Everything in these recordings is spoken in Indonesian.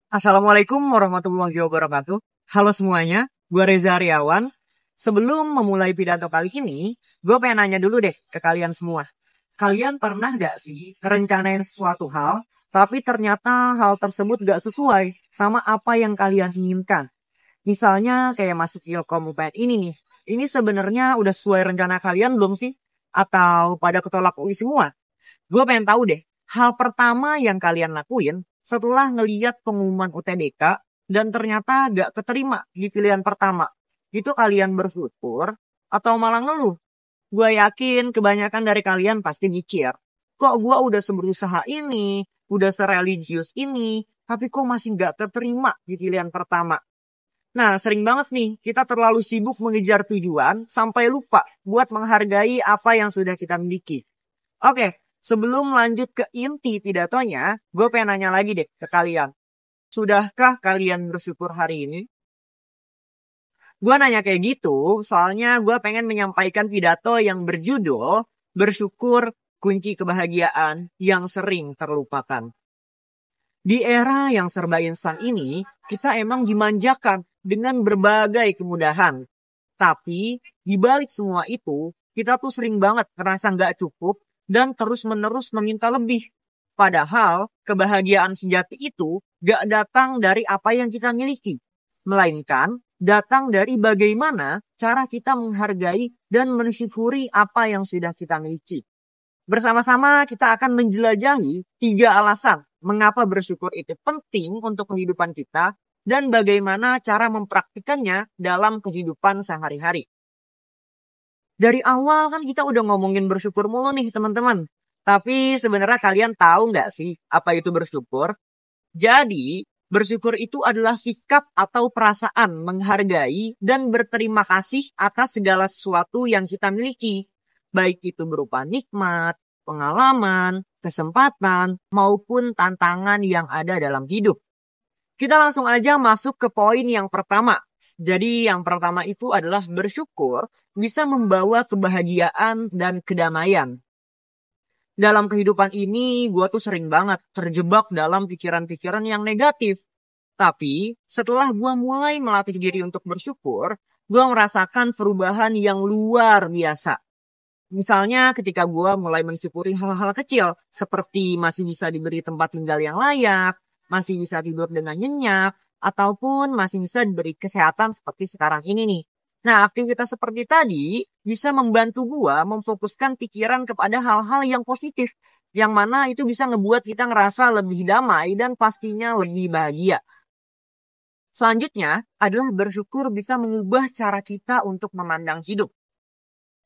Assalamualaikum warahmatullahi wabarakatuh. Halo semuanya, gue Reza Aryawan. Sebelum memulai pidato kali ini, gue pengen nanya dulu deh ke kalian semua. Kalian pernah gak sih rencanain sesuatu hal, tapi ternyata hal tersebut gak sesuai sama apa yang kalian inginkan? Misalnya kayak masuk Ilkom UPN ini nih. Ini sebenarnya udah sesuai rencana kalian belum sih? Atau pada ketolak UI semua? Gue pengen tahu deh, hal pertama yang kalian lakuin setelah ngeliat pengumuman UTBK dan ternyata gak keterima di pilihan pertama. Itu kalian bersyukur atau malah ngeluh? Gue yakin kebanyakan dari kalian pasti mikir, kok gue udah berusaha ini, udah sereligius ini, tapi kok masih gak keterima di pilihan pertama. Nah, sering banget nih kita terlalu sibuk mengejar tujuan sampai lupa buat menghargai apa yang sudah kita miliki. Oke, sebelum lanjut ke inti pidatonya, gue pengen nanya lagi deh ke kalian. Sudahkah kalian bersyukur hari ini? Gue nanya kayak gitu, soalnya gue pengen menyampaikan pidato yang berjudul Bersyukur Kunci Kebahagiaan yang Sering Terlupakan. Di era yang serba instan ini, kita emang dimanjakan dengan berbagai kemudahan. Tapi, di balik semua itu, kita tuh sering banget ngerasa nggak cukup dan terus-menerus meminta lebih. Padahal, kebahagiaan sejati itu gak datang dari apa yang kita miliki. Melainkan, datang dari bagaimana cara kita menghargai dan mensyukuri apa yang sudah kita miliki. Bersama-sama kita akan menjelajahi 3 alasan mengapa bersyukur itu penting untuk kehidupan kita dan bagaimana cara mempraktikannya dalam kehidupan sehari-hari. Dari awal kan kita udah ngomongin bersyukur mulu nih teman-teman. Tapi sebenarnya kalian tahu nggak sih apa itu bersyukur? Jadi, bersyukur itu adalah sikap atau perasaan menghargai dan berterima kasih atas segala sesuatu yang kita miliki. Baik itu berupa nikmat, pengalaman, kesempatan, maupun tantangan yang ada dalam hidup. Kita langsung aja masuk ke poin yang pertama. Jadi yang pertama itu adalah bersyukur bisa membawa kebahagiaan dan kedamaian. Dalam kehidupan ini, gue tuh sering banget terjebak dalam pikiran-pikiran yang negatif. Tapi, setelah gue mulai melatih diri untuk bersyukur, gue merasakan perubahan yang luar biasa. Misalnya ketika gue mulai mensyukuri hal-hal kecil, seperti masih bisa diberi tempat tinggal yang layak, masih bisa tidur dengan nyenyak, ataupun masih bisa diberi kesehatan seperti sekarang ini nih. Nah, aktivitas seperti tadi bisa membantu gua memfokuskan pikiran kepada hal-hal yang positif. Yang mana itu bisa ngebuat kita ngerasa lebih damai dan pastinya lebih bahagia. Selanjutnya adalah bersyukur bisa mengubah cara kita untuk memandang hidup.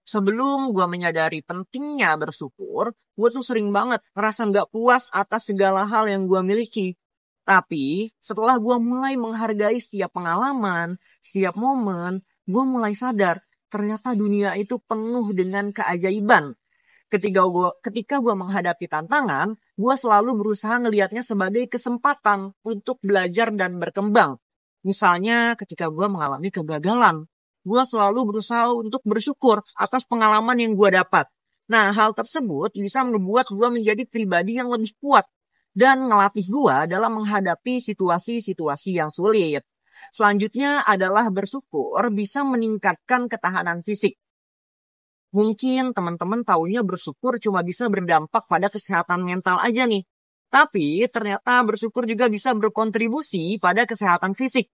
Sebelum gua menyadari pentingnya bersyukur, gua tuh sering banget ngerasa nggak puas atas segala hal yang gua miliki. Tapi setelah gua mulai menghargai setiap pengalaman, setiap momen, gue mulai sadar ternyata dunia itu penuh dengan keajaiban. Ketika gue menghadapi tantangan, gue selalu berusaha ngelihatnya sebagai kesempatan untuk belajar dan berkembang. Misalnya ketika gue mengalami kegagalan, gue selalu berusaha untuk bersyukur atas pengalaman yang gue dapat. Nah, hal tersebut bisa membuat gue menjadi pribadi yang lebih kuat dan melatih gue dalam menghadapi situasi-situasi yang sulit. Selanjutnya adalah bersyukur bisa meningkatkan ketahanan fisik. Mungkin teman-teman taunya bersyukur cuma bisa berdampak pada kesehatan mental aja nih. Tapi ternyata bersyukur juga bisa berkontribusi pada kesehatan fisik.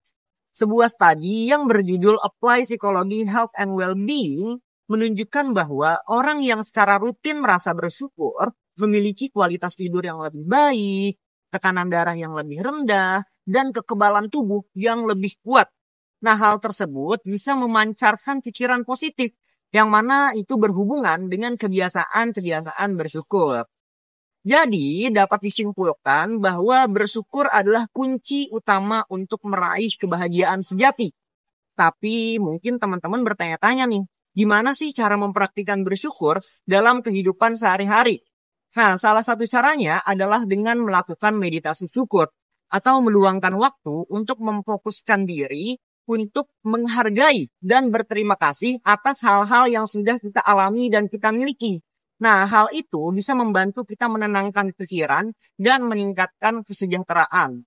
Sebuah studi yang berjudul Apply Psychology, Health and Well-being menunjukkan bahwa orang yang secara rutin merasa bersyukur memiliki kualitas tidur yang lebih baik, tekanan darah yang lebih rendah, dan kekebalan tubuh yang lebih kuat. Nah, hal tersebut bisa memancarkan pikiran positif, yang mana itu berhubungan dengan kebiasaan-kebiasaan bersyukur. Jadi, dapat disimpulkan bahwa bersyukur adalah kunci utama untuk meraih kebahagiaan sejati. Tapi mungkin teman-teman bertanya-tanya nih, gimana sih cara mempraktikkan bersyukur dalam kehidupan sehari-hari? Nah, salah satu caranya adalah dengan melakukan meditasi syukur atau meluangkan waktu untuk memfokuskan diri untuk menghargai dan berterima kasih atas hal-hal yang sudah kita alami dan kita miliki. Nah, hal itu bisa membantu kita menenangkan pikiran dan meningkatkan kesejahteraan.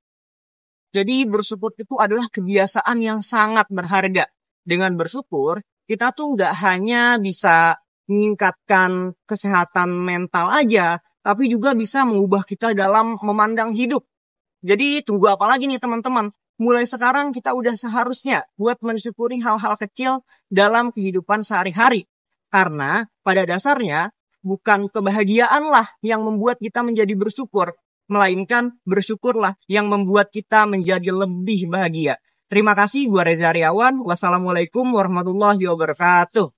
Jadi bersyukur itu adalah kebiasaan yang sangat berharga. Dengan bersyukur, kita tuh nggak hanya bisa meningkatkan kesehatan mental aja, tapi juga bisa mengubah kita dalam memandang hidup. Jadi tunggu apa lagi nih teman-teman? Mulai sekarang kita udah seharusnya buat mensyukuri hal-hal kecil dalam kehidupan sehari-hari. Karena pada dasarnya bukan kebahagiaanlah yang membuat kita menjadi bersyukur, melainkan bersyukurlah yang membuat kita menjadi lebih bahagia. Terima kasih, gua Reza Aryawan. Wassalamualaikum warahmatullahi wabarakatuh.